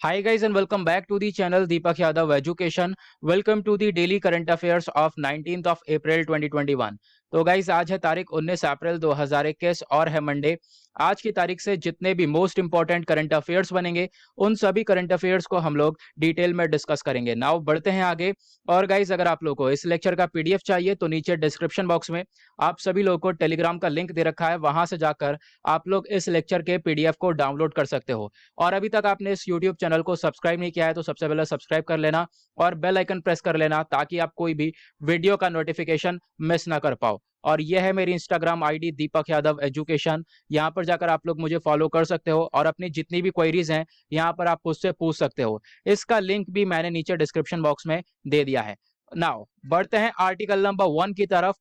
Hi guys and welcome back to the channel Deepak Yadav Education. Welcome to the daily current affairs of 19th of April 2021. तो guys आज है तारीख 19 अप्रैल 2021 और है Monday. आज की तारीख से जितने भी मोस्ट इंपॉर्टेंट करंट अफेयर्स बनेंगे उन सभी करंट अफेयर्स को हम लोग डिटेल में डिस्कस करेंगे। नाउ बढ़ते हैं आगे। और गाइज अगर आप लोगों को इस लेक्चर का पीडीएफ चाहिए तो नीचे डिस्क्रिप्शन बॉक्स में आप सभी लोगों को टेलीग्राम का लिंक दे रखा है, वहां से जाकर आप लोग इस लेक्चर के पीडीएफ को डाउनलोड कर सकते हो। और अभी तक आपने इस YouTube चैनल को सब्सक्राइब नहीं किया है तो सबसे पहले सब्सक्राइब कर लेना और बेल आइकन प्रेस कर लेना ताकि आप कोई भी वीडियो का नोटिफिकेशन मिस ना कर पाओ। और यह है मेरी Instagram ID Deepak Yadav education. यहाँ पर जाकर आप लोग मुझे फॉलो कर सकते हो और अपनी जितनी भी क्वेरीज हैं यहाँ पर आप मुझसे पूछ सकते हो। इसका लिंक भी मैंने नीचे डिस्क्रिप्शन बॉक्स में दे दिया है। नाउ बढ़ते हैं आर्टिकल नंबर 1 की तरफ।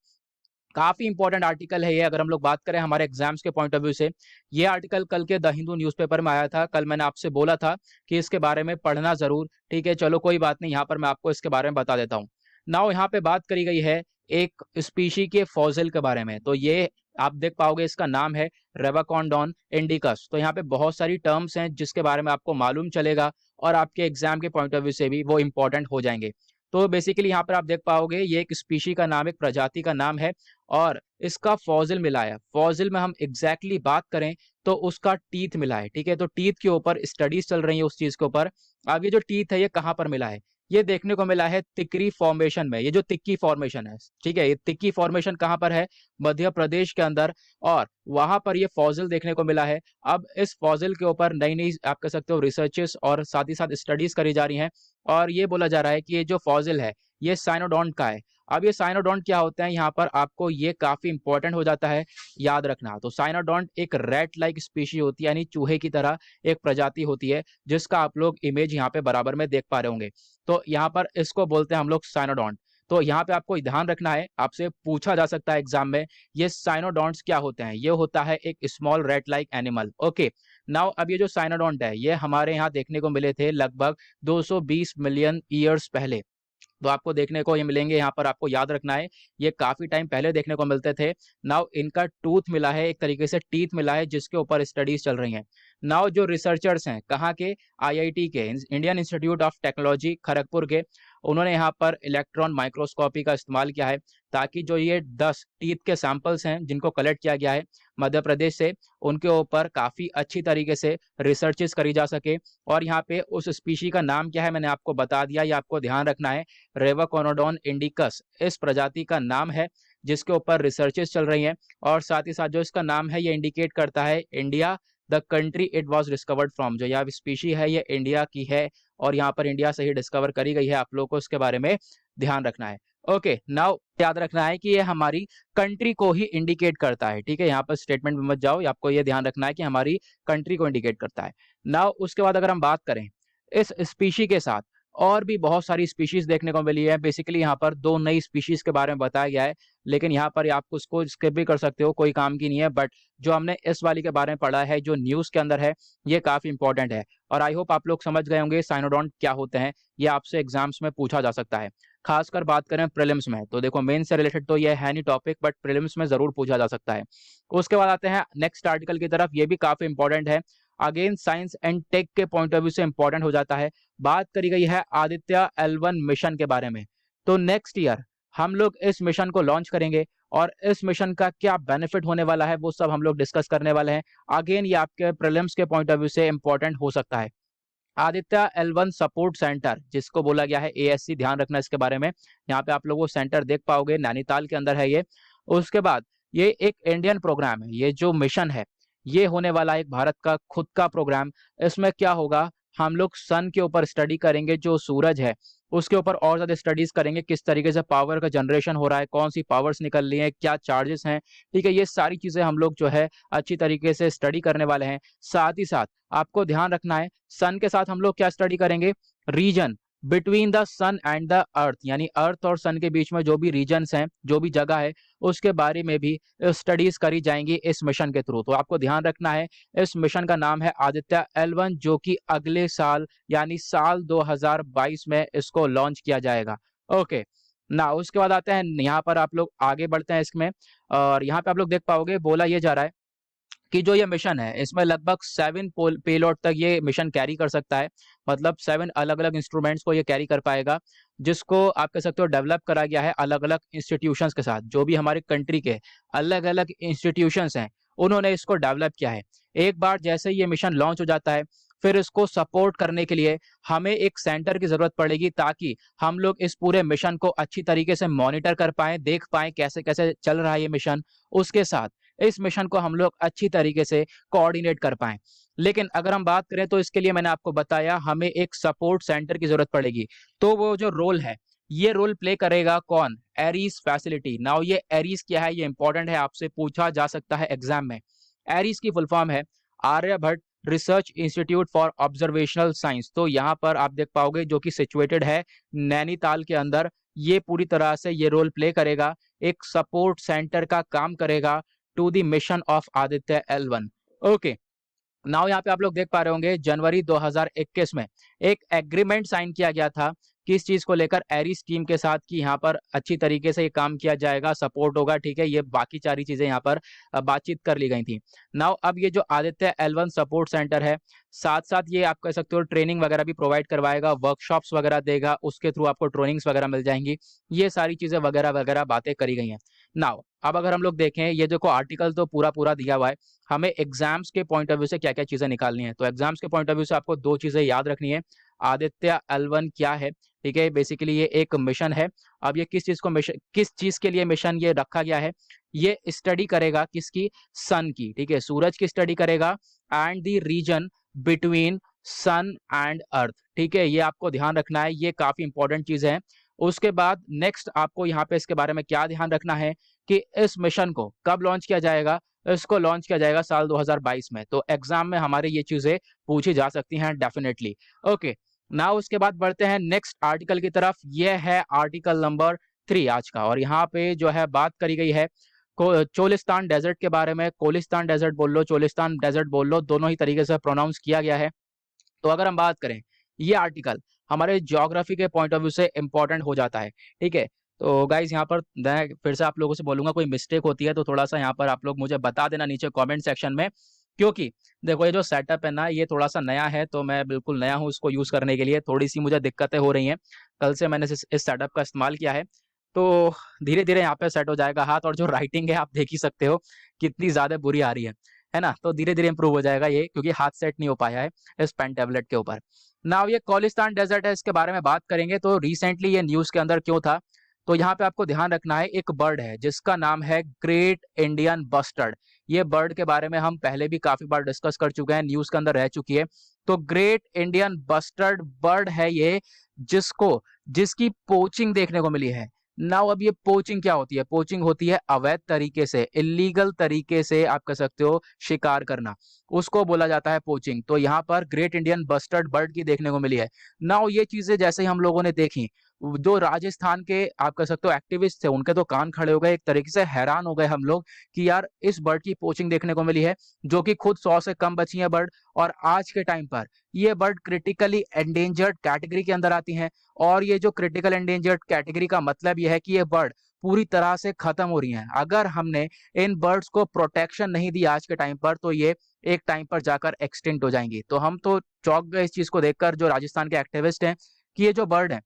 काफी इंपॉर्टेंट आर्टिकल है ये। अगर हम लोग बात करें हमारे एग्जाम्स के पॉइंट ऑफ व्यू से, ये आर्टिकल कल के द हिंदू न्यूज़पेपर में आया था। कल मैंने आपसे बोला था कि इसके बारे में पढ़ना जरूर। ठीक है, चलो कोई बात नहीं, यहाँ पर मैं आपको इसके बारे में बता देता हूँ। नाउ यहाँ पे बात करी गई है एक स्पीशी के फॉसिल के बारे में। तो ये आप देख पाओगे, इसका नाम है रेवाकॉन्डोन इंडिकस। तो यहाँ पे बहुत सारी टर्म्स हैं जिसके बारे में आपको मालूम चलेगा और आपके एग्जाम के पॉइंट ऑफ व्यू से भी वो इंपॉर्टेंट हो जाएंगे। तो बेसिकली यहाँ पर आप देख पाओगे ये एक स्पीशी का नाम, एक प्रजाति का नाम है और इसका फॉसिल मिला है। फॉसिल में हम एग्जैक्टली बात करें तो उसका टीथ मिला है। ठीक है, तो टीथ के ऊपर स्टडीज चल रही है उस चीज के ऊपर। अब ये जो टीथ है ये कहाँ पर मिला है? ये देखने को मिला है तिकरी फॉर्मेशन में। ये जो तिक्की फॉर्मेशन है, ठीक है, ये तिक्की फॉर्मेशन कहाँ पर है? मध्य प्रदेश के अंदर। और वहां पर ये फॉसिल देखने को मिला है। अब इस फॉसिल के ऊपर नई नई आप कह सकते हो रिसर्चेस और साथ ही साथ स्टडीज करी जा रही हैं। और ये बोला जा रहा है कि ये जो फॉसिल है ये साइनोडोंट का है। अब ये साइनोडोंट क्या होते हैं, यहाँ पर आपको ये काफी इंपॉर्टेंट हो जाता है याद रखना। तो साइनोडोंट एक रैट लाइक स्पीशी होती है, यानी चूहे की तरह एक प्रजाति होती है, जिसका आप लोग इमेज यहाँ पे बराबर में देख पा रहे होंगे। तो यहाँ पर इसको बोलते हैं हम लोग साइनोडोंट। तो यहाँ पे आपको ध्यान रखना है, आपसे पूछा जा सकता है एग्जाम में, ये साइनोडोंट्स क्या होते हैं? ये होता है एक small rat like animal. Okay, now अब ये जो साइनोडोंट है ये हमारे यहाँ देखने को मिले थे लगभग 220 मिलियन ईयर्स पहले। तो आपको देखने को ये मिलेंगे, यहाँ पर आपको याद रखना है ये काफी टाइम पहले देखने को मिलते थे। नाउ इनका टूथ मिला है, एक तरीके से टीथ मिला है, जिसके ऊपर स्टडीज चल रही हैं। नाउ जो रिसर्चर्स हैं कहाँ के? आईआईटी के, Indian institute of technology Kharagpur के, उन्होंने यहाँ पर इलेक्ट्रॉन माइक्रोस्कोपी का इस्तेमाल किया है ताकि जो ये 10 टीथ के सैंपल्स हैं जिनको कलेक्ट किया गया है मध्य प्रदेश से, उनके ऊपर काफी अच्छी तरीके से रिसर्चेस करी जा सके। और यहाँ पे उस स्पीशी का नाम क्या है मैंने आपको बता दिया, ये आपको ध्यान रखना है। रेवाकोनोडोन इंडिकस इस प्रजाति का नाम है जिसके ऊपर रिसर्चेस चल रही हैं। और साथ ही साथ जो इसका नाम है ये इंडिकेट करता है India, the country it was discovered from. जो यह स्पीशी है ये इंडिया की है और यहाँ पर इंडिया से ही डिस्कवर करी गई है। आप लोगों को इसके बारे में ध्यान रखना है। ओके, नाउ याद रखना है कि ये हमारी कंट्री को ही इंडिकेट करता है। ठीक है, यहाँ पर स्टेटमेंट में मत जाओ, आपको ये ध्यान रखना है कि हमारी कंट्री को इंडिकेट करता है। नाउ उसके बाद अगर हम बात करें इस स्पीशी के साथ और भी बहुत सारी स्पीशीज देखने को मिली है। बेसिकली यहाँ पर दो नई स्पीशीज के बारे में बताया गया है, लेकिन यहाँ पर आप उसको स्किप भी कर सकते हो, कोई काम की नहीं है। बट जो हमने इस वाली के बारे में पढ़ा है जो न्यूज के अंदर है, ये काफी इंपॉर्टेंट है। और आई होप आप लोग समझ गए होंगे साइनोडोंट क्या होते हैं। ये आपसे एग्जाम्स में पूछा जा सकता है। खासकर बात करें प्रीलिम्स में तो देखो मेन से रिलेटेड तो ये है नहीं टॉपिक, बट प्रीलिम्स में जरूर पूछा जा सकता है। उसके बाद आते हैं नेक्स्ट आर्टिकल की तरफ। ये भी काफी इंपॉर्टेंट है, अगेन साइंस एंड टेक के पॉइंट ऑफ व्यू से इंपॉर्टेंट हो जाता है। बात करी गई है आदित्य L1 मिशन के बारे में। तो नेक्स्ट ईयर हम लोग इस मिशन को लॉन्च करेंगे और इस मिशन का क्या बेनिफिट होने वाला है वो सब हम लोग डिस्कस करने वाले हैं। अगेन ये आपके प्रीलिम्स के पॉइंट ऑफ व्यू से इंपॉर्टेंट हो सकता है। आदित्य L1 सपोर्ट सेंटर जिसको बोला गया है ASC, ध्यान रखना इसके बारे में। यहाँ पे आप लोग वो सेंटर देख पाओगे, नैनीताल के अंदर है ये। उसके बाद ये एक इंडियन प्रोग्राम है। ये जो मिशन है ये होने वाला है एक भारत का खुद का प्रोग्राम। इसमें क्या होगा, हम लोग सन के ऊपर स्टडी करेंगे, जो सूरज है उसके ऊपर और ज्यादा स्टडीज करेंगे, किस तरीके से पावर का जनरेशन हो रहा है, कौन सी पावर्स निकल रही है, क्या चार्जेस हैं। ठीक है, ये सारी चीजें हम लोग जो है अच्छी तरीके से स्टडी करने वाले हैं। साथ ही साथ आपको ध्यान रखना है सन के साथ हम लोग क्या स्टडी करेंगे, region between the sun and the earth, यानी अर्थ और सन के बीच में जो भी रीजन्स हैं, जो भी जगह है, उसके बारे में भी स्टडीज करी जाएंगी इस मिशन के थ्रू। तो आपको ध्यान रखना है इस मिशन का नाम है आदित्य L1, जो कि अगले साल यानी साल 2022 में इसको लॉन्च किया जाएगा। ओके, ना उसके बाद आते हैं यहाँ पर आप लोग आगे बढ़ते हैं इसमें। और यहाँ पे आप लोग देख पाओगे बोला ये जा रहा है कि जो ये मिशन है इसमें लगभग 7 पेलोड तक ये मिशन कैरी कर सकता है। मतलब 7 अलग-अलग इंस्ट्रूमेंट्स को ये कैरी कर पाएगा, जिसको आप कह सकते हो डेवलप करा गया है अलग-अलग इंस्टीट्यूशंस के साथ। जो भी हमारी कंट्री के अलग-अलग इंस्टीट्यूशंस हैं, उन्होंने इसको डेवलप किया है। एक बार जैसे ही ये मिशन लॉन्च हो जाता है, फिर इसको सपोर्ट करने के लिए हमें एक सेंटर की ज़रूरत पड़ेगी, ताकि हम लोग इस पूरे मिशन को अच्छी तरीके से मॉनिटर कर पाएँ, देख पाएँ कैसे-कैसे चल रहा है ये मिशन। उसके साथ इस मिशन को हम लोग अच्छी तरीके से कोऑर्डिनेट कर पाएँ। लेकिन अगर हम बात करें तो इसके लिए मैंने आपको बताया, हमें एक सपोर्ट सेंटर की ज़रूरत पड़ेगी। तो वो जो रोल है, ये रोल प्ले करेगा कौन? Aries facility. नाउ ये एरीज़ क्या है? ये इम्पोर्टेंट है, आपसे पूछा जा सकता है एग्ज़ाम में। एरीज़ की फुल फॉर्म है Aryabhatta Research Institute for Observational Science. तो यहाँ पर आप देख पाओगे, जो कि सिचुएटेड है नैनीताल के अंदर। ये पूरी तरह से ये रोल प्ले करेगा, एक सपोर्ट सेंटर का काम करेगा to the mission of Aditya L1। Okay, now यहाँ पे आप लोग देख पा रहे होंगे, जनवरी 2021 में एक एग्रीमेंट साइन किया गया था किस चीज को लेकर? एरीज टीम के साथ, कि यहाँ पर अच्छी तरीके से ये काम किया जाएगा, सपोर्ट होगा, ठीक है। ये बाकी सारी चीजें यहाँ पर बातचीत कर ली गई थी। नाउ अब ये जो आदित्य L1 सपोर्ट सेंटर है, साथ साथ ये आप कह सकते हो ट्रेनिंग वगैरह भी प्रोवाइड करवाएगा, वर्कशॉप्स वगैरह देगा, उसके थ्रू आपको ट्रेनिंग्स वगैरह मिल जाएंगी। ये सारी चीजें वगैरह वगैरह बातें करी गई हैं। नाउ अब अगर हम लोग देखें, ये देखो आर्टिकल तो पूरा पूरा दिया हुआ है। हमें एग्जाम्स के पॉइंट ऑफ व्यू से क्या-क्या चीजें निकालनी है, तो एग्जाम्स के पॉइंट ऑफ व्यू से आपको 2 चीजें याद रखनी है। आदित्य L1 क्या है? ठीक है, बेसिकली ये एक मिशन है। अब ये किस चीज के लिए मिशन ये रखा गया है? ये स्टडी करेगा किसकी? सन की, ठीक है, सूरज की स्टडी करेगा, and the region between sun and earth, ठीक है। ये आपको ध्यान रखना है, ये काफी इंपॉर्टेंट चीज है। उसके बाद नेक्स्ट आपको यहाँ पे इसके बारे में क्या ध्यान रखना है कि इस मिशन को कब लॉन्च किया जाएगा? इसको लॉन्च किया जाएगा साल 2022 में। तो एग्जाम में हमारे ये चीजें पूछी जा सकती हैं डेफिनेटली। ओके, नाउ उसके बाद बढ़ते हैं नेक्स्ट आर्टिकल की तरफ। ये है आर्टिकल नंबर 3 आज का, और यहाँ पे जो है बात करी गई है चोलिस्तान डेजर्ट के बारे में। कोलिस्तान डेजर्ट बोल लो, चोलिस्तान डेजर्ट बोल लो, दोनों ही तरीके से प्रोनाउंस किया गया है। तो अगर हम बात करें, ये आर्टिकल हमारे ज्योग्राफी के पॉइंट ऑफ व्यू से इंपॉर्टेंट हो जाता है, ठीक है। तो गाइज यहाँ पर मैं फिर से आप लोगों से बोलूंगा, कोई मिस्टेक होती है तो थोड़ा सा यहाँ पर आप लोग मुझे बता देना नीचे कमेंट सेक्शन में। क्योंकि देखो, ये जो सेटअप है ना, ये थोड़ा सा नया है, तो मैं बिल्कुल नया हूँ इसको यूज करने के लिए। थोड़ी सी मुझे दिक्कतें हो रही हैं, कल से मैंने इस सेटअप का इस्तेमाल किया है। तो धीरे धीरे यहाँ पे सेट हो जाएगा हाथ, और जो राइटिंग है आप देख ही सकते हो कितनी ज्यादा बुरी आ रही है ना। तो धीरे धीरे इंप्रूव हो जाएगा ये, क्योंकि हाथ सेट नहीं हो पाया है इस पेन टेबलेट के ऊपर। नाउ ये कोलिस्तान डेजर्ट है, इसके बारे में बात करेंगे। तो रिसेंटली ये न्यूज के अंदर क्यों था, तो यहाँ पे आपको ध्यान रखना है, एक बर्ड है जिसका नाम है ग्रेट इंडियन बस्टर्ड। ये बर्ड के बारे में हम पहले भी काफी बार डिस्कस कर चुके हैं, न्यूज के अंदर रह चुकी है। तो ग्रेट इंडियन बस्टर्ड बर्ड है ये, जिसकी पोचिंग देखने को मिली है। नाउ अब ये पोचिंग क्या होती है? पोचिंग होती है अवैध तरीके से, इलीगल तरीके से आप कह सकते हो शिकार करना, उसको बोला जाता है पोचिंग। तो यहाँ पर ग्रेट इंडियन बस्टर्ड बर्ड की देखने को मिली है। नाउ ये चीजें जैसे ही हम लोगों ने देखी, जो राजस्थान के आप कह सकते हो एक्टिविस्ट थे, उनके तो कान खड़े हो गए, एक तरीके से हैरान हो गए हम लोग कि यार इस बर्ड की पोचिंग देखने को मिली है, जो कि खुद 100 से कम बची है बर्ड। और आज के टाइम पर ये बर्ड क्रिटिकली एंडेंजर्ड कैटेगरी के अंदर आती हैं। और ये जो क्रिटिकल एंडेंजर्ड कैटेगरी का मतलब ये है कि ये बर्ड पूरी तरह से खत्म हो रही हैं। अगर हमने इन बर्ड्स को प्रोटेक्शन नहीं दी आज के टाइम पर, तो ये एक टाइम पर जाकर एक्सटिंक्ट हो जाएंगी। तो हम तो चौंक गए इस चीज को देखकर, जो राजस्थान के एक्टिविस्ट हैं, कि ये जो बर्ड है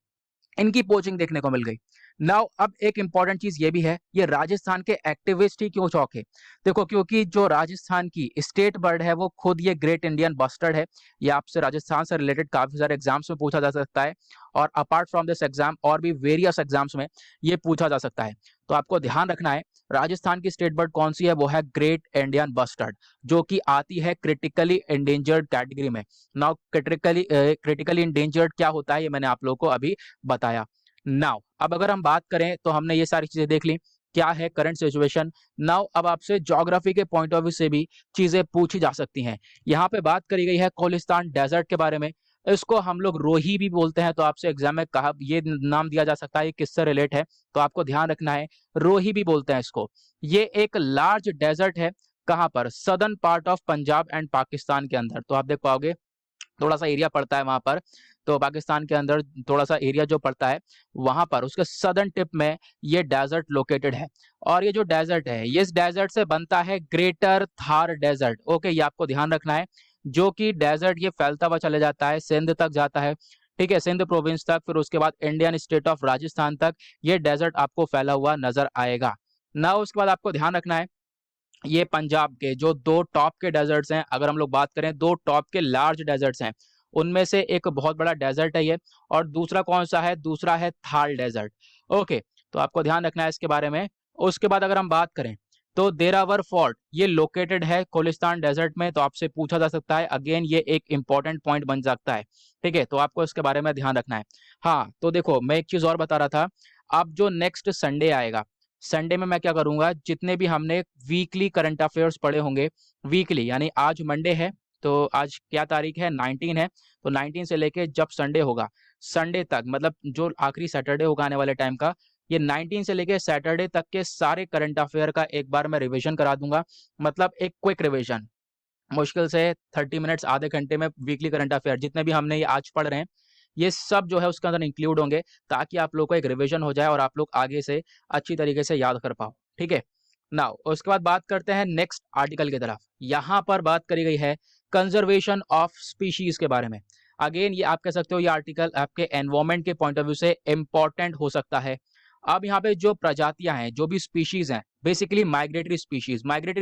इनकी पोचिंग देखने को मिल गई। नाउ अब एक इंपॉर्टेंट चीज ये भी है, ये राजस्थान के एक्टिविस्ट ही क्यों चौंके? देखो, क्योंकि जो राजस्थान की स्टेट बर्ड है वो खुद ये ग्रेट इंडियन बस्टर्ड है। ये आपसे राजस्थान से रिलेटेड काफी सारे एग्जाम्स में पूछा जा सकता है, और अपार्ट फ्रॉम दिस एग्जाम और भी वेरियस एग्जाम्स में ये पूछा जा सकता है। तो आपको ध्यान रखना है, राजस्थान की स्टेट बर्ड कौन सी है? वो है ग्रेट इंडियन बस्टर्ड, जो कि आती है क्रिटिकली एंडेंजर्ड कैटेगरी में। नाउ क्रिटिकली एंडेंजर्ड क्या होता है, ये मैंने आप लोगों को अभी बताया। नाउ अब अगर हम बात करें, तो हमने ये सारी चीजें देख ली, क्या है करंट सिचुएशन। नाउ अब आपसे ज्योग्राफी के पॉइंट ऑफ व्यू से भी चीजें पूछी जा सकती हैं। यहाँ पे बात करी गई है कोलिस्तान डेजर्ट के बारे में। इसको हम लोग रोही भी बोलते हैं, तो आपसे एग्जाम में कहा ये नाम दिया जा सकता है, ये किससे रिलेट है, तो आपको ध्यान रखना है, रोही भी बोलते हैं इसको। ये एक लार्ज डेजर्ट है, कहाँ पर? Southern part of Punjab and Pakistan के अंदर। तो आप देख पाओगे थोड़ा सा एरिया पड़ता है वहां पर। तो पाकिस्तान के अंदर थोड़ा सा एरिया जो पड़ता है वहां पर उसके सदर्न टिप में ये डेजर्ट लोकेटेड है। और ये जो डेजर्ट है, ये इस डेजर्ट से बनता है ग्रेटर थार डेजर्ट। ओके, ये आपको ध्यान रखना है। जो कि डेजर्ट ये फैलता हुआ चले जाता है, सिंध तक जाता है, ठीक है, सिंध प्रोविंस तक, फिर उसके बाद इंडियन स्टेट ऑफ राजस्थान तक ये डेजर्ट आपको फैला हुआ नजर आएगा ना। उसके बाद आपको ध्यान रखना है, ये पंजाब के जो दो टॉप के डेजर्ट्स हैं, अगर हम लोग बात करें दो टॉप के लार्ज डेजर्ट्स हैं, उनमें से एक बहुत बड़ा डेजर्ट है ये। और दूसरा कौन सा है? दूसरा है थाल डेजर्ट। ओके, तो आपको ध्यान रखना है इसके बारे में। उसके बाद अगर हम बात करें तो देरावर फोर्ट ये लोकेटेड है कोलिस्तान डेजर्ट में। तो आपसे पूछा जा सकता है, अगेन ये एक इंपॉर्टेंट पॉइंट बन सकता है, ठीक है, तो आपको इसके बारे में ध्यान रखना है। हाँ, तो देखो मैं एक चीज और बता रहा था, अब जो नेक्स्ट संडे आएगा, संडे में मैं क्या करूंगा, जितने भी हमने वीकली करंट अफेयर्स पढ़े होंगे, वीकली यानी आज मंडे है, तो आज क्या तारीख है? 19 है। तो 19 से लेके जब संडे होगा, संडे तक, मतलब जो आखिरी सैटरडे होगा आने वाले टाइम का, ये 19 से लेके सैटरडे तक के सारे करंट अफेयर का एक बार मैं रिवीजन करा दूंगा। मतलब एक क्विक रिवीजन, मुश्किल से 30 मिनट्स, आधे घंटे में वीकली करंट अफेयर जितने भी हमने ये आज पढ़ रहे हैं, ये सब जो है उसके अंदर इंक्लूड होंगे, ताकि आप लोग को एक रिवीजन हो जाए और आप लोग आगे से अच्छी तरीके से याद कर पाओ, ठीक है। नाउ उसके बाद बात करते हैं नेक्स्ट आर्टिकल की तरफ। यहाँ पर बात करी गई है कंजर्वेशन ऑफ स्पीशीज के बारे में। अगेन ये आप कह सकते हो, ये आर्टिकल आपके एनवायरमेंट के पॉइंट ऑफ व्यू से इंपॉर्टेंट हो सकता है। अब यहाँ पे जो प्रजातियां हैं, जो भी स्पीशीज हैं, बेसिकली माइग्रेटरी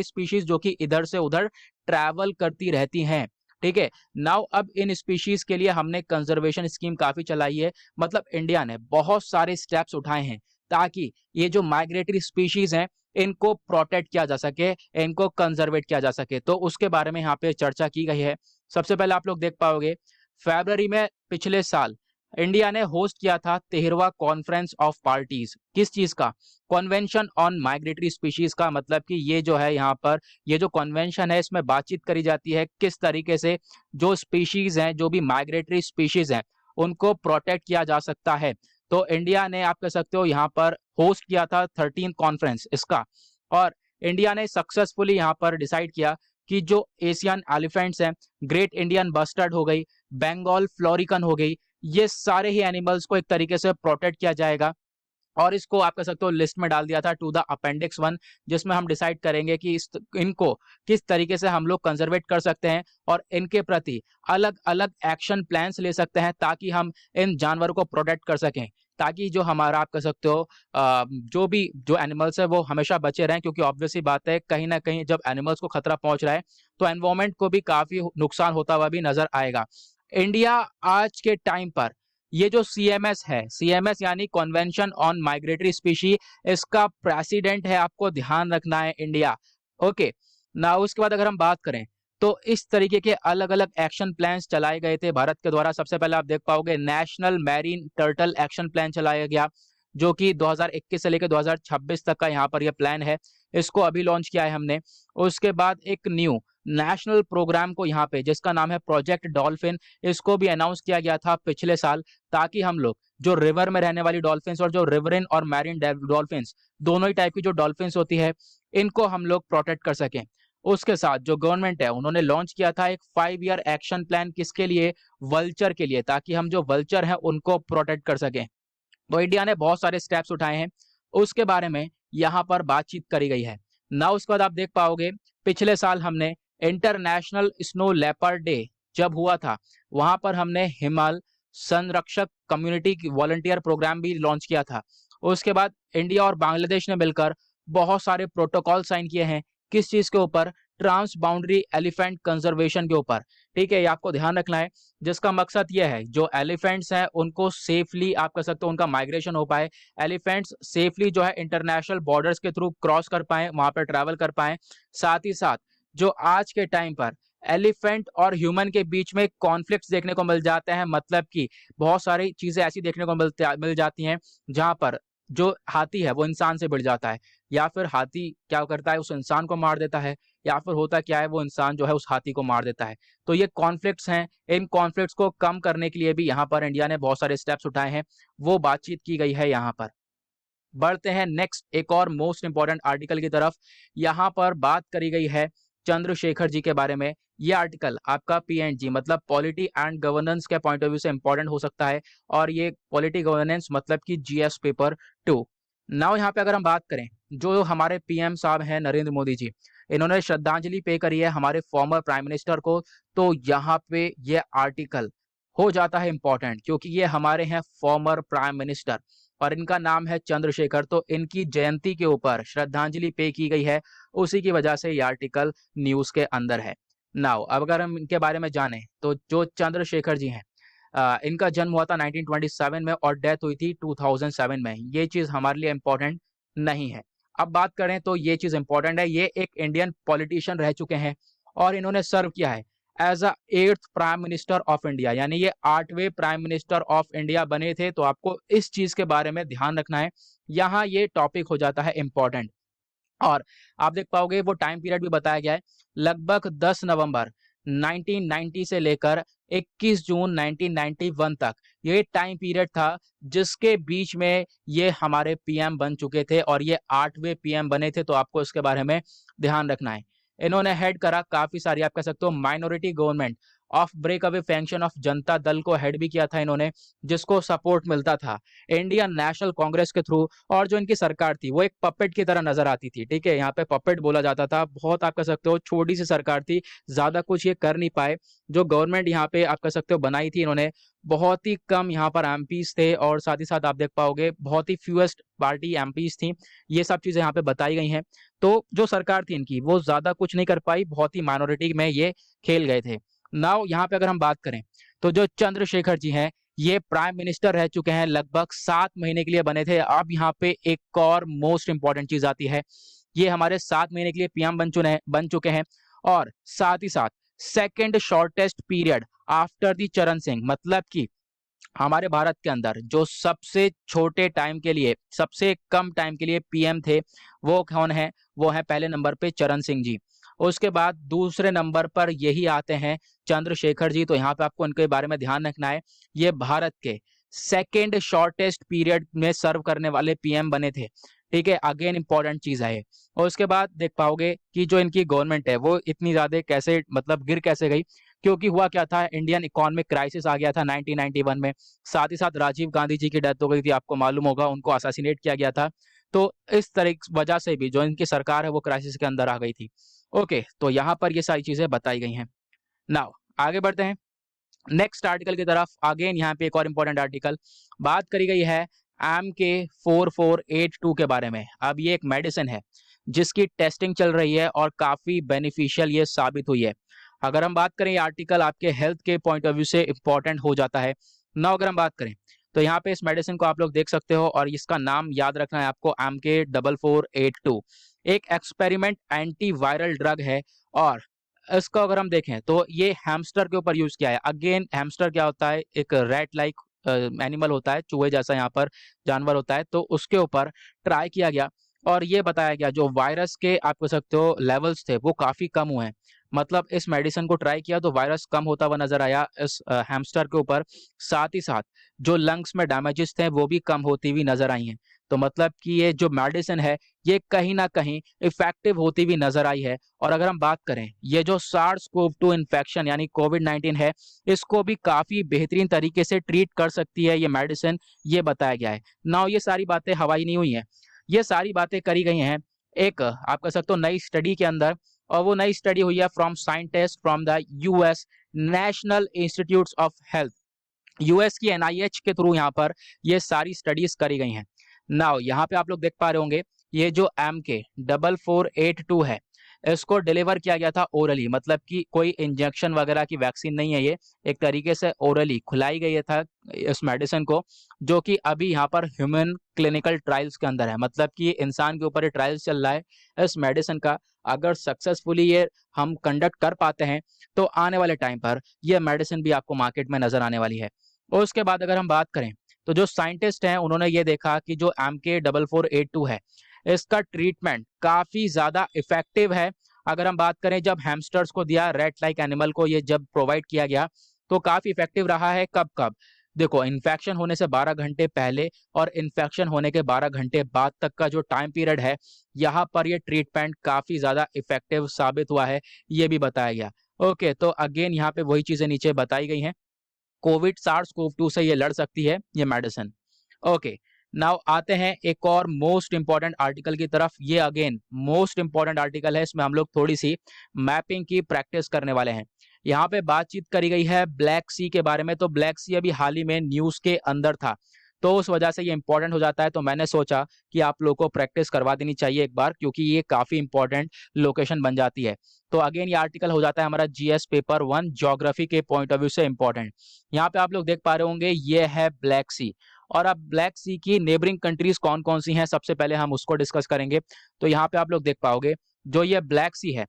स्पीशीज जो कि इधर से उधर ट्रैवल करती रहती हैं, ठीक है। नाउ अब इन स्पीशीज के लिए हमने कंजर्वेशन स्कीम काफी चलाई है, मतलब इंडिया ने बहुत सारे स्टेप्स उठाए हैं ताकि ये जो माइग्रेटरी स्पीशीज हैं इनको प्रोटेक्ट किया जा सके, इनको कंजर्वेट किया जा सके। तो उसके बारे में यहाँ पे चर्चा की गई है। सबसे पहले आप लोग देख पाओगे, फरवरी में पिछले साल इंडिया ने होस्ट किया था 13वां कॉन्फ्रेंस ऑफ पार्टीज। किस चीज का? कन्वेंशन ऑन माइग्रेटरी स्पीशीज का। मतलब कि ये जो है यहाँ पर, ये जो कन्वेंशन है इसमें बातचीत करी जाती है किस तरीके से जो स्पीशीज हैं, जो भी माइग्रेटरी स्पीशीज हैं, उनको प्रोटेक्ट किया जा सकता है। तो इंडिया ने, आप कह सकते हो, यहाँ पर होस्ट किया था 13th कॉन्फ्रेंस इसका। और इंडिया ने सक्सेसफुली यहाँ पर डिसाइड किया कि जो एशियन एलिफेंट्स हैं, ग्रेट इंडियन बस्टर्ड हो गई, बंगाल फ्लोरिकन हो गई, ये सारे ही एनिमल्स को एक तरीके से प्रोटेक्ट किया जाएगा। और इसको आप कह सकते हो लिस्ट में डाल दिया था टू द अपेंडिक्स 1, जिसमें हम डिसाइड करेंगे कि इनको किस तरीके से हम लोग कंजर्वेट कर सकते हैं और इनके प्रति अलग अलग एक्शन प्लान्स ले सकते हैं, ताकि हम इन जानवरों को प्रोटेक्ट कर सकें, ताकि जो हमारा, आप कह सकते हो, जो भी जो एनिमल्स है वो हमेशा बचे रहें। क्योंकि ऑब्वियसली बात है, कहीं ना कहीं जब एनिमल्स को खतरा पहुंच रहा है तो एनवायरमेंट को भी काफी नुकसान होता हुआ भी नजर आएगा। इंडिया आज के टाइम पर ये जो सीएमएस है, सीएमएस यानी कन्वेंशन ऑन माइग्रेटरी स्पीशी, इसका प्रेसिडेंट है, आपको ध्यान रखना है, इंडिया। ओके, ना उसके बाद अगर हम बात करें तो इस तरीके के अलग अलग एक्शन प्लान्स चलाए गए थे भारत के द्वारा। सबसे पहले आप देख पाओगे national marine turtle action plan चलाया गया, जो कि 2021 से लेकर 2026 तक का यहाँ पर यह प्लान है, इसको अभी लॉन्च किया है हमने। उसके बाद एक न्यू नेशनल प्रोग्राम को यहाँ पे, जिसका नाम है प्रोजेक्ट डॉल्फिन, इसको भी अनाउंस किया गया था पिछले साल, ताकि हम लोग जो रिवर में रहने वाली डॉल्फिन्स और जो रिवरिन और मैरिन डॉल्फिन्स, दोनों ही टाइप की जो डॉल्फिन्स होती है, इनको हम लोग प्रोटेक्ट कर सकें। उसके साथ जो गवर्नमेंट है उन्होंने लॉन्च किया था एक 5 ईयर एक्शन प्लान, किसके लिए? वल्चर के लिए, ताकि हम जो वल्चर हैं उनको प्रोटेक्ट कर सकें। तो इंडिया ने बहुत सारे स्टेप्स उठाए हैं, उसके बारे में यहाँ पर बातचीत करी गई है ना। उसके बाद आप देख पाओगे, पिछले साल हमने इंटरनेशनल स्नो लेपर्ड डे जब हुआ था, वहां पर हमने हिमाल संरक्षक कम्युनिटी वॉलंटियर प्रोग्राम भी लॉन्च किया था। उसके बाद इंडिया और बांग्लादेश ने मिलकर बहुत सारे प्रोटोकॉल साइन किए हैं, किस चीज के ऊपर? ट्रांस बाउंड्री एलिफेंट कंजर्वेशन के ऊपर, ठीक है, ये आपको ध्यान रखना है। जिसका मकसद यह है जो एलिफेंट्स हैं उनको सेफली, आप कह सकते हो, उनका माइग्रेशन हो पाए, एलिफेंट्स सेफली जो है इंटरनेशनल बॉर्डर्स के थ्रू क्रॉस कर पाए, वहां पर ट्रैवल कर पाए। साथ ही साथ जो आज के टाइम पर एलिफेंट और ह्यूमन के बीच में कॉन्फ्लिक्ट्स देखने को मिल जाते हैं, मतलब कि बहुत सारी चीजें ऐसी देखने को मिल जाती हैं जहां पर जो हाथी है वो इंसान से भिड़ जाता है, या फिर हाथी क्या करता है, उस इंसान को मार देता है, या फिर होता क्या है, वो इंसान जो है उस हाथी को मार देता है। तो ये कॉन्फ्लिक्ट्स हैं, इन कॉन्फ्लिक्ट्स को कम करने के लिए भी यहाँ पर इंडिया ने बहुत सारे स्टेप्स उठाए हैं, वो बातचीत की गई है यहाँ पर। बढ़ते हैं नेक्स्ट एक और मोस्ट इंपॉर्टेंट आर्टिकल की तरफ। यहाँ पर बात करी गई है चंद्रशेखर जी के बारे में। ये आर्टिकल आपका पीएनजी मतलब पॉलिटी एंड गवर्नेंस के पॉइंट ऑफ व्यू से इंपॉर्टेंट हो सकता है, और ये पॉलिटी गवर्नेंस मतलब कि जीएस पेपर 2। नाउ यहाँ पे अगर हम बात करें, जो हमारे पीएम साहब हैं नरेंद्र मोदी जी, इन्होंने श्रद्धांजलि पे करी है हमारे फॉर्मर प्राइम मिनिस्टर को, तो यहाँ पे ये आर्टिकल हो जाता है इंपॉर्टेंट, क्योंकि ये हमारे हैं फॉर्मर प्राइम मिनिस्टर और इनका नाम है चंद्रशेखर, तो इनकी जयंती के ऊपर श्रद्धांजलि पे की गई है, उसी की वजह से ये आर्टिकल न्यूज के अंदर है। नाउ अब अगर हम इनके बारे में जानें, तो जो चंद्रशेखर जी हैं, इनका जन्म हुआ था 1927 में और डेथ हुई थी 2007 में। ये चीज हमारे लिए इंपॉर्टेंट नहीं है। अब बात करें तो ये चीज इंपॉर्टेंट है, ये एक इंडियन पॉलिटिशियन रह चुके हैं और इन्होंने सर्व किया है as a 8th prime minister of India, यानी ये 8वें प्राइम मिनिस्टर ऑफ इंडिया बने थे। तो आपको इस चीज के बारे में ध्यान रखना है, यहाँ ये टॉपिक हो जाता है इंपॉर्टेंट। और आप देख पाओगे वो टाइम पीरियड भी बताया गया है, लगभग 10 नवंबर 1990 से लेकर 21 जून 1991 तक ये टाइम पीरियड था, जिसके बीच में ये हमारे पीएम बन चुके थे और ये 8वें पीएम बने थे। तो आपको इसके बारे में ध्यान रखना है। इन्होंने हेड करा काफी सारी, आप कह सकते हो, minority government of breakaway faction of Janata Dal को हेड भी किया था इन्होंने, जिसको सपोर्ट मिलता था इंडियन नेशनल कांग्रेस के थ्रू। और जो इनकी सरकार थी वो एक पपेट की तरह नजर आती थी, ठीक है, यहाँ पे पपेट बोला जाता था। बहुत आप कह सकते हो छोटी सी सरकार थी, ज्यादा कुछ ये कर नहीं पाए। जो गवर्नमेंट यहाँ पे आप कह सकते हो बनाई थी इन्होंने, बहुत ही कम यहाँ पर एमपीज थे, और साथ ही साथ आप देख पाओगे बहुत ही फ्यूएस्ट पार्टी एमपीज थी। ये सब चीजें यहाँ पे बताई गई हैं। तो जो सरकार थी इनकी वो ज्यादा कुछ नहीं कर पाई, बहुत ही माइनॉरिटी में ये खेल गए थे। नाउ यहाँ पे अगर हम बात करें, तो जो चंद्रशेखर जी हैं ये प्राइम मिनिस्टर रह चुके हैं, लगभग 7 महीने के लिए बने थे। अब यहाँ पे एक और मोस्ट इंपॉर्टेंट चीज आती है, ये हमारे 7 महीने के लिए पीएम बन चुके हैं, और साथ ही साथ second shortest period after the चरण सिंह, मतलब कि हमारे भारत के अंदर जो सबसे छोटे टाइम के लिए, सबसे कम टाइम के लिए पीएम थे, वो कौन है? वो है पहले नंबर पे चरण सिंह जी। उसके बाद दूसरे नंबर पर यही आते हैं चंद्रशेखर जी। तो यहाँ पे आपको इनके बारे में ध्यान रखना है, ये भारत के सेकेंड शॉर्टेस्ट पीरियड में सर्व करने वाले पीएम बने थे, ठीक है। अगेन इंपॉर्टेंट चीज है ये। और उसके बाद देख पाओगे कि जो इनकी गवर्नमेंट है वो इतनी ज्यादा कैसे, मतलब गिर कैसे गई, क्योंकि हुआ क्या था, इंडियन इकोनॉमिक क्राइसिस आ गया था 1991 में। साथ ही साथ राजीव गांधी जी की डेथ हो गई थी, आपको मालूम होगा, उनको असैसिनेट किया गया था। तो इस तरह वजह से भी जो इनकी सरकार है वो क्राइसिस के अंदर आ गई थी। ओके, तो यहाँ पर ये सारी चीजें बताई गई हैं। नाउ आगे बढ़ते हैं नेक्स्ट आर्टिकल की तरफ। अगेन यहाँ पे एक और इंपॉर्टेंट आर्टिकल बात करी गई है MK4482 के बारे में। अब ये एक मेडिसिन है जिसकी टेस्टिंग चल रही है और काफी बेनिफिशियल ये साबित हुई है। अगर हम बात करें, ये आर्टिकल आपके हेल्थ के पॉइंट ऑफ व्यू से इंपॉर्टेंट हो जाता है। ना अगर हम बात करें तो यहाँ पे इस मेडिसिन को आप लोग देख सकते हो, और इसका नाम याद रखना है आपको, MK4482। एक एक्सपेरिमेंट एंटीवायरल ड्रग है, और इसको अगर हम देखें तो ये हैमस्टर के ऊपर यूज किया है। अगेन हैमस्टर क्या होता है? एक रैट लाइक एनिमल होता है, चूहे जैसा यहाँ पर जानवर होता है, तो उसके ऊपर ट्राई किया गया और ये बताया गया जो वायरस के आप कह सकते हो लेवल्स थे वो काफी कम हुए हैं। मतलब इस मेडिसिन को ट्राई किया तो वायरस कम होता हुआ नजर आया इस हैमस्टर के ऊपर। साथ ही साथ जो लंग्स में डैमेजेस थे वो भी कम होती हुई नजर आई हैं। तो मतलब कि ये जो मेडिसिन है ये कहीं ना कहीं इफेक्टिव होती हुई नजर आई है। और अगर हम बात करें, ये जो SARS-CoV-2 इन्फेक्शन यानी कोविड-19 है, इसको भी काफी बेहतरीन तरीके से ट्रीट कर सकती है ये मेडिसिन, ये बताया गया है। नाउ ये सारी बातें हवाई नहीं हुई हैं, ये सारी बातें करी गई हैं एक आप कह सकते हो नई स्टडी के अंदर, और वो नई स्टडी हुई है from scientist from the US national institutes of health, US की एनआईएच के थ्रू यहाँ पर ये सारी स्टडीज करी गई हैं। नाउ यहाँ पे आप लोग देख पा रहे होंगे, ये जो MK4482 है, इसको डिलीवर किया गया था ओरली, मतलब कि कोई इंजेक्शन वगैरह की वैक्सीन नहीं है, ये एक तरीके से ओरली खुलाई गई था इस मेडिसिन को, जो कि अभी यहाँ पर ह्यूमन क्लिनिकल ट्रायल्स के अंदर है। मतलब कि इंसान के ऊपर ये ट्रायल्स चल रहा है इस मेडिसिन का। अगर सक्सेसफुली ये हम कंडक्ट कर पाते हैं तो आने वाले टाइम पर यह मेडिसिन भी आपको मार्केट में नजर आने वाली है। और उसके बाद अगर हम बात करें तो जो साइंटिस्ट हैं उन्होंने ये देखा कि जो MK4482 है, इसका ट्रीटमेंट काफी ज्यादा इफेक्टिव है। अगर हम बात करें, जब हैमस्टर्स को दिया, रेट लाइक एनिमल को ये जब प्रोवाइड किया गया तो काफी इफेक्टिव रहा है। कब कब? देखो, इन्फेक्शन होने से 12 घंटे पहले और इन्फेक्शन होने के 12 घंटे बाद तक का जो टाइम पीरियड है, यहाँ पर ये ट्रीटमेंट काफी ज्यादा इफेक्टिव साबित हुआ है, ये भी बताया गया। ओके, तो अगेन यहाँ पे वही चीजें नीचे बताई गई हैं। कोविड सार्स कोव 2 से ये लड़ सकती है ये मेडिसिन। ओके, नाउ आते हैं एक और मोस्ट इंपॉर्टेंट आर्टिकल की तरफ। ये अगेन मोस्ट इंपॉर्टेंट आर्टिकल है, इसमें हम लोग थोड़ी सी मैपिंग की प्रैक्टिस करने वाले हैं। यहाँ पे बातचीत करी गई है ब्लैक सी के बारे में। तो ब्लैक सी अभी हाल ही में न्यूज के अंदर था, तो उस वजह से ये इंपॉर्टेंट हो जाता है। तो मैंने सोचा कि आप लोगों को प्रैक्टिस करवा देनी चाहिए एक बार, क्योंकि ये काफी इंपॉर्टेंट लोकेशन बन जाती है। तो अगेन ये आर्टिकल हो जाता है हमारा जीएस पेपर 1 ज्योग्राफी के पॉइंट ऑफ व्यू से इंपॉर्टेंट। यहाँ पे आप लोग देख पा रहे होंगे ये है ब्लैक सी। और अब ब्लैक सी की नेबरिंग कंट्रीज कौन कौन सी हैं, सबसे पहले हम उसको डिस्कस करेंगे। तो यहाँ पे आप लोग देख पाओगे जो ये ब्लैक सी है,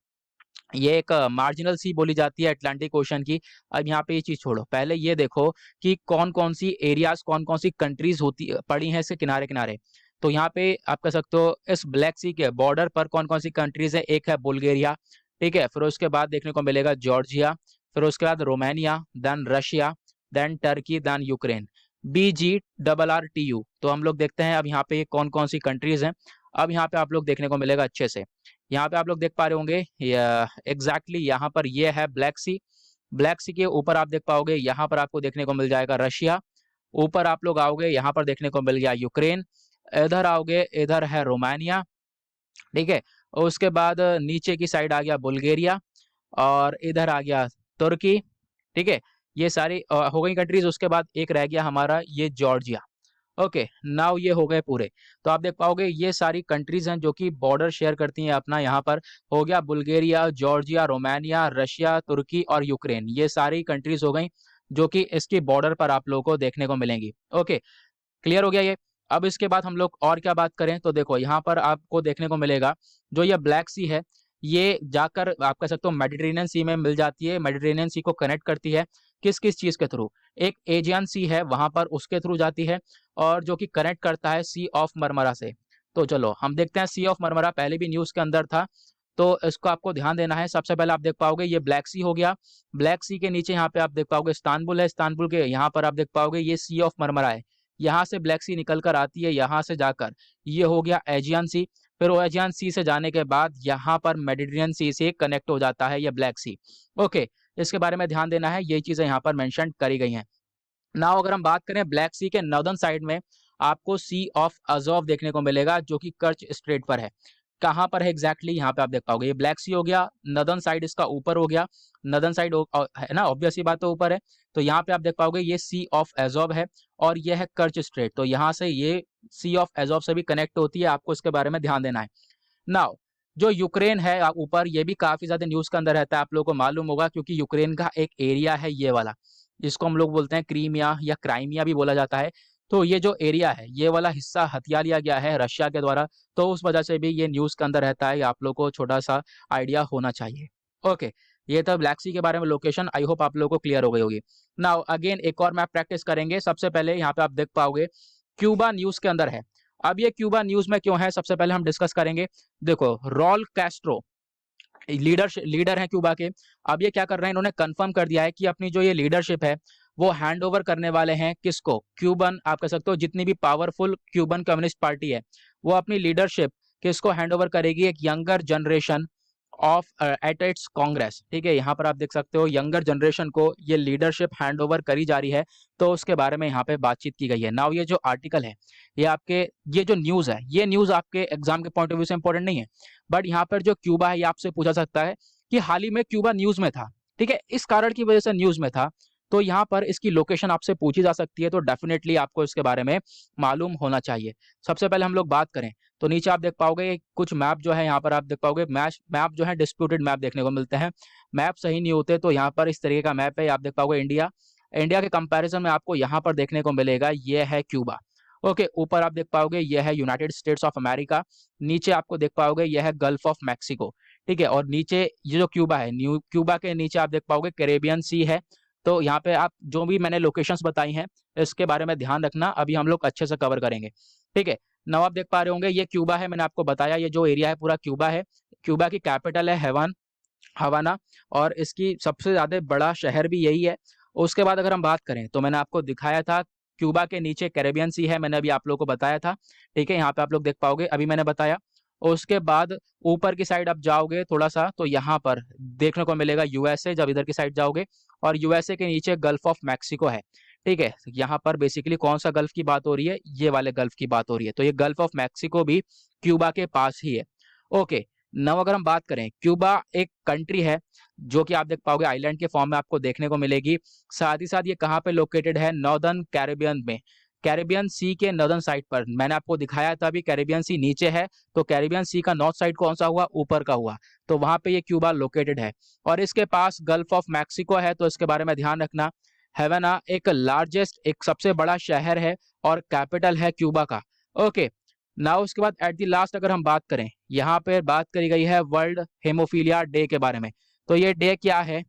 ये एक मार्जिनल सी बोली जाती है अटलांटिक ओशन की। अब यहाँ पे ये चीज छोड़ो, पहले ये देखो कि कौन कौन सी एरियाज, कौन कौन सी कंट्रीज होती पड़ी हैं इसके किनारे किनारे। तो यहाँ पे आप कह सकते हो इस ब्लैक सी के बॉर्डर पर कौन कौन सी कंट्रीज है। एक है बुल्गारिया, ठीक है, फिर उसके बाद देखने को मिलेगा जॉर्जिया, फिर उसके बाद Romania, then Russia, then Turkey, then Ukraine. BGRRTU। तो हम लोग देखते हैं अब यहाँ पे कौन कौन सी कंट्रीज हैं। अब यहाँ पे आप लोग देखने को मिलेगा अच्छे से। यहाँ पे आप लोग देख पा रहे होंगे एग्जैक्टली यहाँ पर ये है ब्लैक सी। ब्लैक सी के ऊपर आप देख पाओगे, यहाँ पर आपको देखने को मिल जाएगा रशिया। ऊपर आप लोग आओगे, यहाँ पर देखने को मिल गया यूक्रेन। इधर आओगे, इधर है रोमानिया, ठीक है। और उसके बाद नीचे की साइड आ गया बुल्गारिया, और इधर आ गया तुर्की, ठीक है। ये सारी हो गई कंट्रीज। उसके बाद एक रह गया हमारा ये जॉर्जिया। ओके, नाउ ये हो गए पूरे। तो आप देख पाओगे ये सारी कंट्रीज हैं जो कि बॉर्डर शेयर करती हैं अपना। यहाँ पर हो गया बुल्गारिया, जॉर्जिया, रोमानिया, रशिया, तुर्की और यूक्रेन। ये सारी कंट्रीज हो गई जो कि इसकी बॉर्डर पर आप लोगों को देखने को मिलेंगी। ओके, क्लियर हो गया ये। अब इसके बाद हम लोग और क्या बात करें, तो देखो यहाँ पर आपको देखने को मिलेगा जो ये ब्लैक सी है, ये जाकर आप कह सकते हो मेडिटेरेनियन सी में मिल जाती है। मेडिटेरेनियन सी को कनेक्ट करती है किस किस चीज के थ्रू, एक एजियन सी है वहां पर, उसके थ्रू जाती है, और जो कि कनेक्ट करता है सी ऑफ मरमरा से। तो चलो हम देखते हैं सी ऑफ मरमरा, पहले भी न्यूज के अंदर था, तो इसको आपको ध्यान देना है। सबसे पहले आप देख पाओगे ये ब्लैक सी हो गया। ब्लैक सी के नीचे यहाँ पे आप देख पाओगे इस्तांबुल है, इस्तांबुल के यहाँ पर आप देख पाओगे ये सी ऑफ मरमरा है। यहाँ से ब्लैक सी निकल कर आती है, यहाँ से जाकर ये हो गया एजियन सी। फिर वो एजियन सी से जाने के बाद यहाँ पर मेडिटेरेनियन सी से कनेक्ट हो जाता है ये ब्लैक सी। ओके, इसके बारे में ध्यान देना है, ये चीजें यहाँ पर मेंशन करी गई हैं। नाउ अगर हम बात करें ब्लैक सी के नॉर्दर्न साइड में, आपको सी ऑफ अजोव देखने को मिलेगा जो कि कर्च स्ट्रेट पर है। कहाँ पर है एग्जैक्टली, यहाँ पे आप देख पाओगे ये ब्लैक सी हो गया, नॉर्दर्न साइड इसका ऊपर हो गया। नॉर्दर्न साइड है ना, ऑब्वियस ही बात है ऊपर है। तो यहाँ पे आप देख पाओगे ये सी ऑफ एजोव है, और ये है कर्च स्ट्रेट। तो यहाँ से ये सी ऑफ एजोव से भी कनेक्ट होती है, आपको इसके बारे में ध्यान देना है। नाउ जो यूक्रेन है ऊपर, ये भी काफी ज्यादा न्यूज के अंदर रहता है, आप लोगों को मालूम होगा, क्योंकि यूक्रेन का एक एरिया है ये वाला, जिसको हम लोग बोलते हैं क्रीमिया या क्राइमिया भी बोला जाता है। तो ये जो एरिया है, ये वाला हिस्सा हथिया लिया गया है रशिया के द्वारा। तो उस वजह से भी ये न्यूज के अंदर रहता है, आप लोग को छोटा सा आइडिया होना चाहिए। ओके, ये तो ब्लैक सी के बारे में लोकेशन, आई होप आप लोगों को क्लियर हो गई होगी। नाउ अगेन एक और मैप प्रैक्टिस करेंगे। सबसे पहले यहाँ पे आप देख पाओगे क्यूबा न्यूज के अंदर है। अब ये क्यूबा न्यूज में क्यों है, सबसे पहले हम डिस्कस करेंगे। देखो रॉल कैस्ट्रो लीडर हैं क्यूबा के। अब ये क्या कर रहे हैं, इन्होंने कंफर्म कर दिया है कि अपनी जो ये लीडरशिप है वो हैंड ओवर करने वाले हैं किसको, क्यूबन, आप कह सकते हो जितनी भी पावरफुल क्यूबन कम्युनिस्ट पार्टी है वो अपनी लीडरशिप किसको हैंड ओवर करेगी, एक younger generation of at its Congress. ठीक है, यहाँ पर आप देख सकते हो यंगर जनरेशन को ये लीडरशिप हैंड ओवर करी जा रही है। तो उसके बारे में यहाँ पे बातचीत की गई है। नाउ ये जो आर्टिकल है, ये आपके, ये जो न्यूज है, ये न्यूज आपके एग्जाम के पॉइंट ऑफ व्यू से इंपॉर्टेंट नहीं है, बट यहाँ पर जो क्यूबा है ये आपसे पूछा सकता है कि हाल ही में क्यूबा न्यूज में था, ठीक है, इस कारण की वजह से न्यूज में था। तो यहाँ पर इसकी लोकेशन आपसे पूछी जा सकती है, तो डेफिनेटली आपको इसके बारे में मालूम होना चाहिए। सबसे पहले हम लोग बात करें तो नीचे आप देख पाओगे कुछ मैप जो है, यहाँ पर आप देख पाओगे मैप जो है डिस्प्यूटेड मैप देखने को मिलते हैं। मैप सही नहीं होते, तो यहाँ पर इस तरीके का मैप है, आप देख पाओगे इंडिया। इंडिया के कंपैरिजन में आपको यहाँ पर देखने को मिलेगा ये है क्यूबा। ओके, ऊपर आप देख पाओगे ये है यूनाइटेड स्टेट्स ऑफ अमेरिका। नीचे आपको देख पाओगे ये है गल्फ ऑफ मैक्सिको, ठीक है। और नीचे ये जो क्यूबा है, न्यू क्यूबा के नीचे आप देख पाओगे कैरेबियन सी है। तो यहाँ पे आप जो भी मैंने लोकेशंस बताई हैं इसके बारे में ध्यान रखना, अभी हम लोग अच्छे से कवर करेंगे, ठीक है। नाउ आप देख पा रहे होंगे ये क्यूबा है, मैंने आपको बताया ये जो एरिया है पूरा क्यूबा है। क्यूबा की कैपिटल है हवाना, और इसकी सबसे ज्यादा बड़ा शहर भी यही है। उसके बाद अगर हम बात करें तो मैंने आपको दिखाया था क्यूबा के नीचे कैरेबियन सी है, मैंने अभी आप लोगों को बताया था, ठीक है। यहाँ पे आप लोग देख पाओगे, अभी मैंने बताया। उसके बाद ऊपर की साइड आप जाओगे थोड़ा सा तो यहाँ पर देखने को मिलेगा यूएसए, जब इधर की साइड जाओगे, और यूएसए के नीचे गल्फ ऑफ मैक्सिको है। ठीक है, यहाँ पर बेसिकली कौन सा गल्फ की बात हो रही है, ये वाले गल्फ की बात हो रही है। तो ये गल्फ ऑफ मैक्सिको भी क्यूबा के पास ही है। ओके, नव अगर हम बात करें, क्यूबा एक कंट्री है जो कि आप देख पाओगे आइलैंड के फॉर्म में आपको देखने को मिलेगी। साथ ही साथ ये कहाँ पे लोकेटेड है, नॉर्दर्न कैरेबियन में, कैरेबियन सी के नॉर्दर्न साइड पर। मैंने आपको दिखाया था अभी कैरेबियन सी नीचे है, तो कैरेबियन सी का नॉर्थ साइड कौन सा हुआ, ऊपर का हुआ, तो वहां पे ये क्यूबा लोकेटेड है। और इसके पास गल्फ ऑफ मैक्सिको है, तो इसके बारे में ध्यान रखना। हैवाना एक लार्जेस्ट, एक सबसे बड़ा शहर है और कैपिटल है क्यूबा का। ओके, ना उसके बाद एट द लास्ट अगर हम बात करें, यहाँ पे बात करी गई है वर्ल्ड हेमोफीलिया डे के बारे में। तो ये डे क्या है,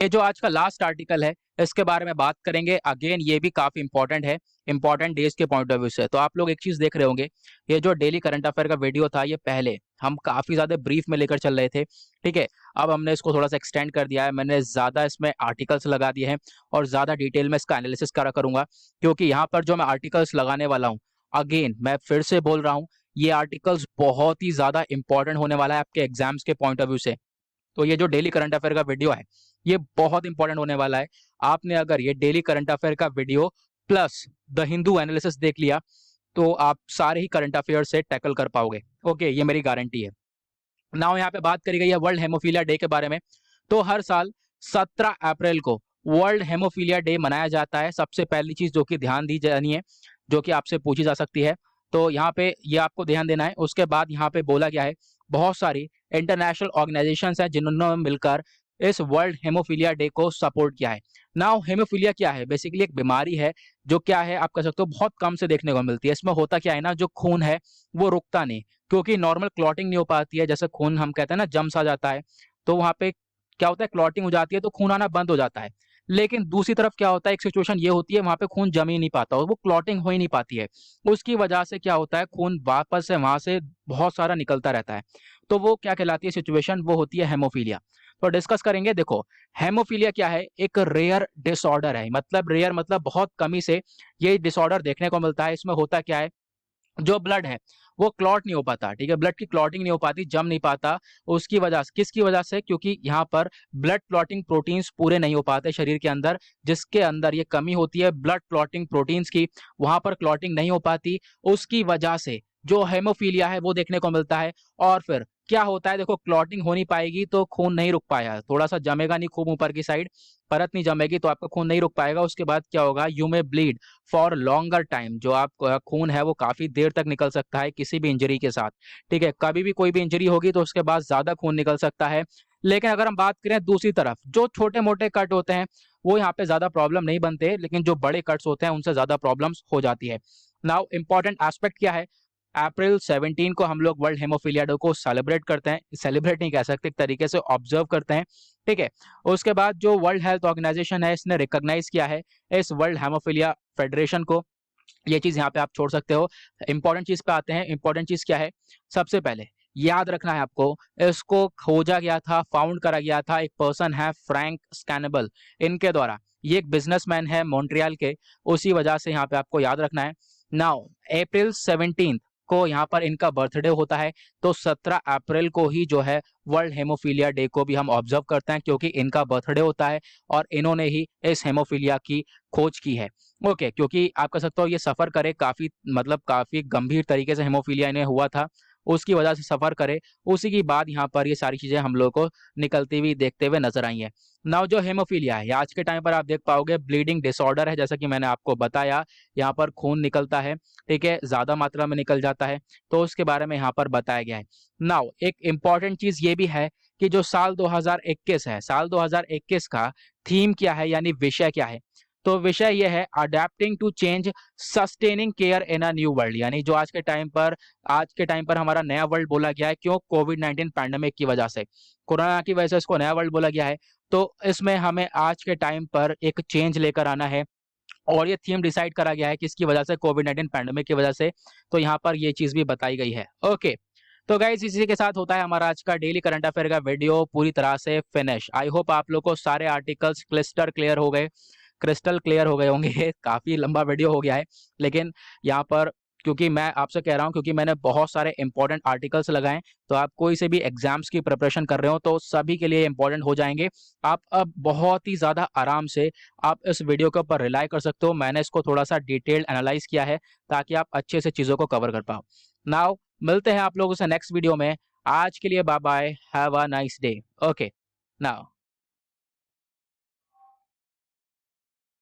ये जो आज का लास्ट आर्टिकल है इसके बारे में बात करेंगे। अगेन ये भी काफी इंपॉर्टेंट है, इंपॉर्टेंट डेज के पॉइंट ऑफ व्यू से। तो आप लोग एक चीज देख रहे होंगे, ये जो डेली करंट अफेयर का वीडियो था, ये पहले हम काफी ज्यादा ब्रीफ में लेकर चल रहे थे। ठीक है, अब हमने इसको थोड़ा सा एक्सटेंड कर दिया है, मैंने ज्यादा इसमें आर्टिकल्स लगा दिए हैं और ज्यादा डिटेल में इसका एनालिसिस करा करूंगा, क्योंकि यहाँ पर जो मैं आर्टिकल्स लगाने वाला हूँ, अगेन मैं फिर से बोल रहा हूँ, ये आर्टिकल्स बहुत ही ज्यादा इंपॉर्टेंट होने वाला है आपके एग्जाम्स के पॉइंट ऑफ व्यू से। तो ये जो डेली करंट अफेयर का वीडियो है, ये बहुत इंपॉर्टेंट होने वाला है। आपने अगर ये डेली करंट अफेयर का video plus the Hindu analysis देख लिया, तो आप सारे ही करंट अफेयर से टैकल कर पाओगे। ओके, ये मेरी गारंटी है। नाउ यहाँ पे बात करी गई है वर्ल्ड हेमोफीलिया डे के बारे में। तो हर साल 17 अप्रैल को वर्ल्ड हेमोफीलिया डे मनाया जाता है। सबसे पहली चीज जो कि ध्यान दी जानी है, जो कि आपसे पूछी जा सकती है, तो यहाँ पे ये आपको ध्यान देना है। उसके बाद यहाँ पे बोला गया है, बहुत सारी इंटरनेशनल ऑर्गेनाइजेशंस हैं जिन्होंने मिलकर इस वर्ल्ड हेमोफीलिया डे को सपोर्ट किया है। नाउ हेमोफीलिया क्या है, बेसिकली एक बीमारी है जो क्या है आप कह सकते हो बहुत कम से देखने को मिलती है। इसमें होता क्या है ना, जो खून है वो रुकता नहीं, क्योंकि नॉर्मल क्लॉटिंग नहीं हो पाती है। जैसे खून हम कहते हैं ना जम्स आ जाता है, तो वहां पे क्या होता है, क्लॉटिंग हो जाती है तो खून आना बंद हो जाता है। लेकिन दूसरी तरफ क्या होता है, एक सिचुएशन ये होती है वहां पे खून जम ही नहीं पाता और वो क्लॉटिंग हो ही नहीं पाती है। उसकी वजह से क्या होता है, खून वापस से वहां से बहुत सारा निकलता रहता है। तो वो क्या कहलाती है सिचुएशन, वो होती है हेमोफीलिया। तो डिस्कस करेंगे। देखो, हेमोफीलिया क्या है, एक रेयर डिसऑर्डर है, मतलब रेयर मतलब बहुत कमी से ये डिसऑर्डर देखने को मिलता है। इसमें होता क्या है, जो ब्लड है वो क्लॉट नहीं हो पाता। ठीक है, ब्लड की क्लॉटिंग नहीं हो पाती, जम नहीं पाता। उसकी वजह से, किसकी वजह से, क्योंकि यहाँ पर ब्लड क्लॉटिंग प्रोटीन्स पूरे नहीं हो पाते शरीर के अंदर, जिसके अंदर ये कमी होती है ब्लड क्लॉटिंग प्रोटीन्स की, वहां पर क्लॉटिंग नहीं हो पाती। उसकी वजह से जो हेमोफीलिया है वो देखने को मिलता है। और फिर क्या होता है, देखो क्लॉटिंग हो नहीं पाएगी तो खून नहीं रुक पाया, थोड़ा सा जमेगा नहीं खून ऊपर की साइड, परत नहीं जमेगी तो आपका खून नहीं रुक पाएगा। उसके बाद क्या होगा, you may bleed for longer time, जो आप खून है वो काफी देर तक निकल सकता है किसी भी इंजरी के साथ। ठीक है, कभी भी कोई भी इंजरी होगी तो उसके बाद ज्यादा खून निकल सकता है। लेकिन अगर हम बात करें दूसरी तरफ, जो छोटे मोटे कट होते हैं वो यहाँ पे ज्यादा प्रॉब्लम नहीं बनते, लेकिन जो बड़े कट्स होते हैं उनसे ज्यादा प्रॉब्लम्स हो जाती है। नाउ इंपॉर्टेंट एस्पेक्ट क्या है, अप्रैल 17 को हम लोग वर्ल्ड हेमोफीलिया डे को सेलिब्रेट करते हैं, सेलिब्रेट नहीं कह सकते, एक तरीके से ऑब्जर्व करते हैं। ठीक है, उसके बाद जो वर्ल्ड हेल्थ ऑर्गेनाइजेशन है इसने रिकॉग्नाइज किया है इस वर्ल्ड हेमोफीलिया फेडरेशन को। ये चीज यहाँ पे आप छोड़ सकते हो। इंपॉर्टेंट चीज पे आते हैं। इंपॉर्टेंट चीज क्या है, सबसे पहले याद रखना है आपको, इसको खोजा गया था, फाउंड करा गया था, एक पर्सन है फ्रैंक स्कैनेबल, इनके द्वारा। ये एक बिजनेसमैन है मॉन्ट्रियल के, उसी वजह से यहाँ पे आपको याद रखना है। नाउ अप्रैल 17 को यहाँ पर इनका बर्थडे होता है, तो 17 अप्रैल को ही जो है वर्ल्ड हेमोफीलिया डे को भी हम ऑब्जर्व करते हैं, क्योंकि इनका बर्थडे होता है और इन्होंने ही इस हेमोफीलिया की खोज की है। ओके, क्योंकि आप कह सकते हो ये सफर करे काफी, मतलब काफी गंभीर तरीके से हेमोफीलिया इन्हें हुआ था, उसकी वजह से सफर करे, उसी की बाद यहाँ पर ये सारी चीजें हम लोग को निकलती हुई देखते हुए नजर आई है। नाउ जो हेमोफीलिया है आज के टाइम पर आप देख पाओगे ब्लीडिंग डिसऑर्डर है, जैसा कि मैंने आपको बताया, यहाँ पर खून निकलता है। ठीक है, ज्यादा मात्रा में निकल जाता है, तो उसके बारे में यहाँ पर बताया गया है। नाउ एक इंपॉर्टेंट चीज ये भी है कि जो साल 2021 है, साल 2021 का थीम क्या है, यानी विषय क्या है, तो विषय यह है adapting to change, sustaining care in a new world. यानी जो आज के टाइम पर हमारा नया वर्ल्ड बोला गया है, क्यों, कोविड-19 पैंडेमिक की वजह से, कोरोना की वजह से इसको नया वर्ल्ड बोला गया है। तो इसमें हमें आज के टाइम पर एक चेंज लेकर आना है, और ये थीम डिसाइड करा गया है किसकी वजह से, कोविड-19 पैंडेमिक की वजह से। तो यहाँ पर ये चीज भी बताई गई है। ओके, तो गाइस इसी के साथ होता है हमारा आज का डेली करंट अफेयर का वीडियो पूरी तरह से फिनिश। आई होप आप लोग को सारे आर्टिकल्स क्रिस्टल क्लियर हो गए होंगे। काफी लंबा वीडियो हो गया है, लेकिन यहाँ पर क्योंकि मैं आपसे कह रहा हूँ, क्योंकि मैंने बहुत सारे इंपॉर्टेंट आर्टिकल्स लगाए हैं। तो आप कोई से भी एग्जाम्स की प्रिपरेशन कर रहे हो तो सभी के लिए इंपॉर्टेंट हो जाएंगे। आप अब बहुत ही ज़्यादा आराम से आप इस वीडियो के ऊपर रिलाई कर सकते हो। मैंने इसको थोड़ा सा डिटेल्ड एनालाइज किया है ताकि आप अच्छे से चीज़ों को कवर कर पाओ। नाउ मिलते हैं आप लोगों से नेक्स्ट वीडियो में। आज के लिए bye bye, have a nice day. Okay now.